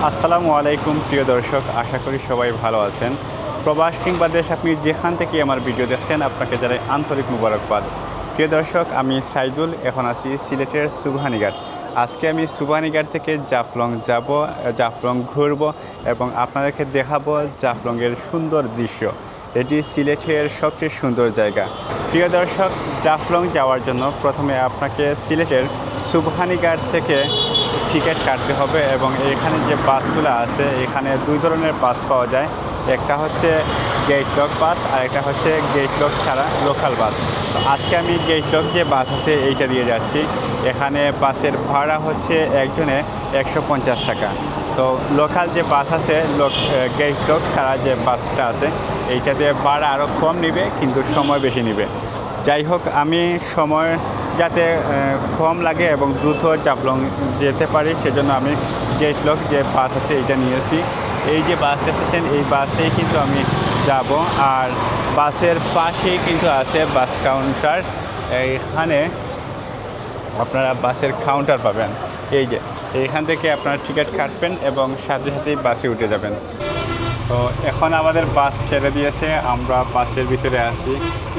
আসসালামু আলাইকুম প্রিয় দর্শক, আশা করি সবাই ভালো আছেন। প্রবাস কিংবা দেশ, আপনি যেখান থেকে আমার ভিডিও দেখছেন আপনাকে জানাই আন্তরিক মুবারকবাদ। প্রিয় দর্শক, আমি সাইদুল, এখন আছি সিলেটের সুবহানীঘাট। আজকে আমি সুবহানীঘাট থেকে জাফলং যাব, জাফলং ঘুরব এবং আপনাদেরকে দেখাবো জাফলংয়ের সুন্দর দৃশ্য। এটি সিলেটের সবচেয়ে সুন্দর জায়গা। প্রিয় দর্শক, জাফলং যাওয়ার জন্য প্রথমে আপনাকে সিলেটের সুবহানীঘাট থেকে টিকিট কাটতে হবে এবং এখানে যে বাসগুলো আছে, এখানে দুই ধরনের বাস পাওয়া যায়। একটা হচ্ছে গেট লক বাস আর একটা হচ্ছে গেট লক ছাড়া লোকাল বাস। তো আজকে আমি গেট লক যে বাস আছে এইটা দিয়ে যাচ্ছি। এখানে বাসের ভাড়া হচ্ছে একজনে 150 টাকা। তো লোকাল যে বাস আছে, গেট লক ছাড়া যে বাসটা আছে এইটাতে ভাড়া আরও কম নেবে, কিন্তু সময় বেশি নেবে। যাই হোক, আমি সময় যাতে কম লাগে এবং দ্রুত জাফলং যেতে পারি সেজন্য আমি গেট লক যে বাস আছে এইটা নিয়েছি। এই যে বাস দেখতেছেন, এই বাসেই কিন্তু আমি যাব। আর বাসের পাশেই কিন্তু আছে বাস কাউন্টার। এইখানে আপনারা বাসের কাউন্টার পাবেন। এই যে এইখান থেকে আপনারা টিকিট কাটবেন এবং সাথে সাথেই বাসে উঠে যাবেন। তো এখন আমাদের বাস ছেড়ে দিয়েছে, আমরা বাসের ভিতরে আছি।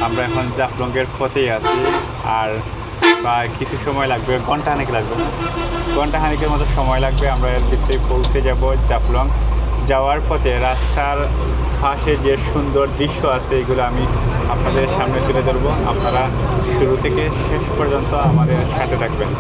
আমরা এখন জাফলংয়ের পথেই আছি। আর প্রায় কিছু সময় লাগবে, ঘন্টাখানেক লাগবে, ঘন্টাখানেকের মতো সময় লাগবে। আমরা এর ভিতরে পৌঁছে যাব জাফলং। যাওয়ার পথে রাস্তার পাশে যে সুন্দর দৃশ্য আছে এগুলো আমি আপনাদের সামনে তুলে ধরবো। আপনারা শুরু থেকে শেষ পর্যন্ত আমাদের সাথে থাকবেন।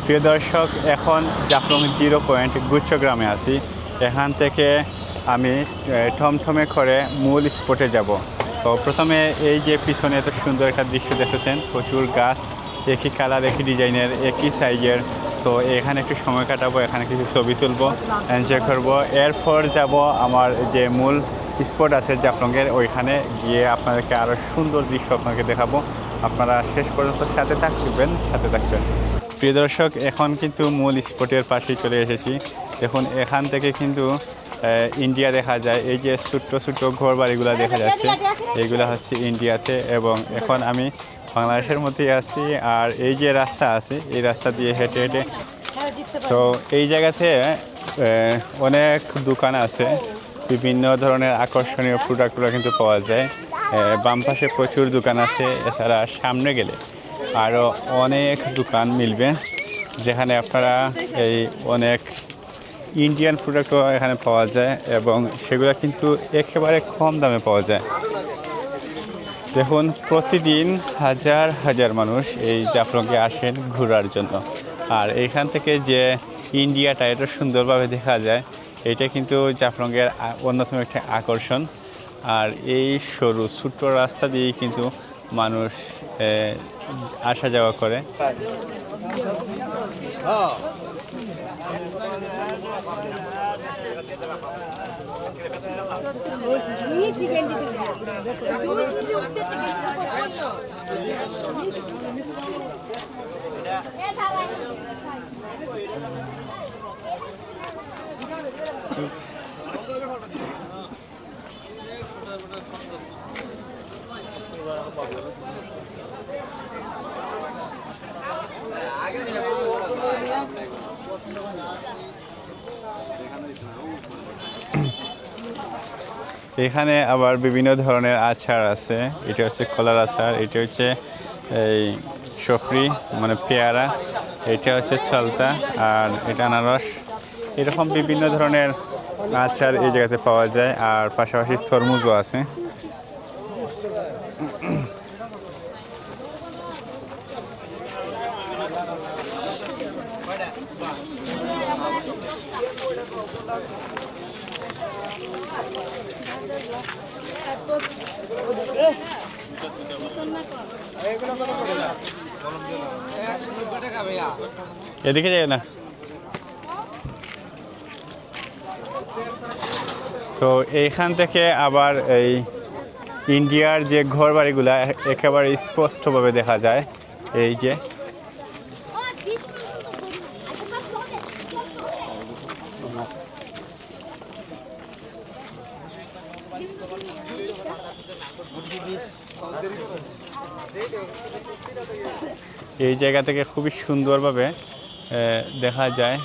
প্রিয় দর্শক, এখন জাফলং 0 পয়েন্ট গুচ্ছগ্রামে আছি। এখান থেকে আমি থমথমে করে মূল স্পটে যাব। তো প্রথমে এই যে পিছনে এত সুন্দর একটা দৃশ্য দেখেছেন, প্রচুর গাছ, একই কালার, একই ডিজাইনের, একই সাইজের। তো এখানে একটু সময় কাটাবো, এখানে কিছু ছবি তুলবো, এনজয় করবো। এরপর যাব আমার যে মূল স্পট আছে জাফলংয়ের, ওইখানে গিয়ে আপনাদেরকে আরও সুন্দর দৃশ্য আপনাকে দেখাবো। আপনারা শেষ পর্যন্ত সাথে থাকবেন। প্রিয় দর্শক, এখন কিন্তু মূল স্পটের পাশেই চলে এসেছি। দেখুন, এখান থেকে কিন্তু ইন্ডিয়া দেখা যায়। এই যে ছোট্ট ছোট্ট ঘর বাড়িগুলো দেখা যাচ্ছে, এইগুলো হচ্ছে ইন্ডিয়াতে। এবং এখন আমি বাংলাদেশের মধ্যেই আছি। আর এই যে রাস্তা আছে, এই রাস্তা দিয়ে হেঁটে হেঁটে, তো এই জায়গাতে অনেক দোকান আছে, বিভিন্ন ধরনের আকর্ষণীয় প্রোডাক্টগুলো কিন্তু পাওয়া যায়। বাম পাশে প্রচুর দোকান আছে। এছাড়া সামনে গেলে আরও অনেক দোকান মিলবে, যেখানে আপনারা এই অনেক ইন্ডিয়ান প্রোডাক্টও এখানে পাওয়া যায় এবং সেগুলো কিন্তু একেবারে কম দামে পাওয়া যায়। দেখুন, প্রতিদিন হাজার হাজার মানুষ এই জাফলংয়ে আসেন ঘোরার জন্য। আর এইখান থেকে যে ইন্ডিয়াটা এটা সুন্দরভাবে দেখা যায়, এটা কিন্তু জাফলংয়ের অন্যতম একটা আকর্ষণ। আর এই সরু ছোট্ট রাস্তা দিয়েই কিন্তু মানুষ আসা যাওয়া করে। এখানে আবার বিভিন্ন ধরনের আচার আছে। এটা হচ্ছে কলার আচার, এটা হচ্ছে এই সফরি মানে পেয়ারা, এটা হচ্ছে চালতা, আর এটা আনারস। এরকম বিভিন্ন ধরনের আচার এই জায়গাতে পাওয়া যায়। আর পাশাপাশি তরমুজও আছে। এদিকে যায় না। তো এইখান থেকে আবার এই ইন্ডিয়ার যে ঘর বাড়িগুলা একেবারে স্পষ্টভাবে দেখা যায়। এই যে এই জায়গা থেকে খুবই সুন্দরভাবে দেখা যায়